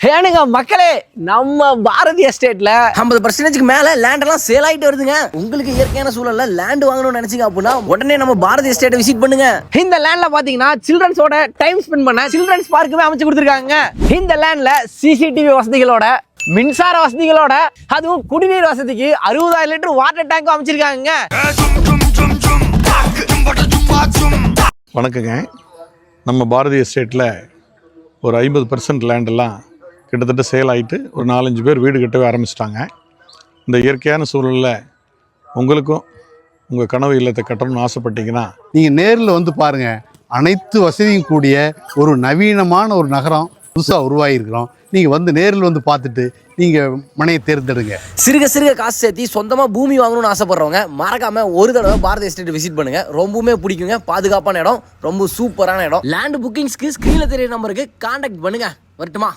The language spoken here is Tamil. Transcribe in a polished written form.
ஏனுங்க மக்களே, நம்ம பாரதி எஸ்டேட்ல 50% மேல லேண்ட் எல்லாம் சேல் ஆயிட்டு வருதுங்க. உங்களுக்கு இயற்கையான சூழல்ல லேண்ட் வாங்கணும்னு நினைச்சீங்க அப்படின்னா உடனே நம்ம பாரதி எஸ்டேட்டை விசிட் பண்ணுங்க. இந்த லேண்ட்ல பாத்தீங்கன்னா சில்ட்ரன்ஸோட டைம் ஸ்பெண்ட் பண்ண சில்ட்ரன்ஸ் பார்க்குமே அமைச்சு கொடுத்துருக்காங்க. இந்த லேண்ட்ல சிசிடிவி வசதிகளோட, மின்சார வசதிகளோட, அதுவும் குடிநீர் வசதிக்கு 60,000 லிட்டர் வாட்டர் டேங்க் அமைச்சிருக்காங்க. வணக்கங்க. நம்ம பாரதி எஸ்டேட்டில் ஒரு 50% லேண்டெல்லாம் கிட்டத்தட்ட சேல் ஆகிட்டு ஒரு 4-5 பேர் வீடு கட்டவே ஆரம்பிச்சிட்டாங்க. இந்த இயற்கையான சூழலில் உங்களுக்கும் உங்கள் கனவு இல்லத்தை கட்டணும்னு ஆசைப்பட்டீங்கன்னா நீங்கள் நேரில் வந்து பாருங்கள். அனைத்து வசதியும் கூடிய ஒரு நவீனமான ஒரு நகரம் புதுசாக உருவாகியிருக்கிறோம். நீங்கள் வந்து நேரில் வந்து பார்த்துட்டு நீங்கள் மனையை தேர்ந்தெடுங்க. சிறுக சிறுக காசு சேர்த்தி சொந்தமாக பூமி வாங்கணும்னு ஆசைப்படுறவங்க மறக்காம ஒரு தடவை பாரதி எஸ்டேட் விசிட் பண்ணுங்க. ரொம்பவுமே பிடிக்குங்க. பாதுகாப்பான இடம், ரொம்ப சூப்பரான இடம். லேண்ட் புக்கிங்ஸ்க்கு ஸ்க்ரீனில் தெரிய நம்பருக்கு கான்டாக்ட் பண்ணுங்க. வரட்டுமா?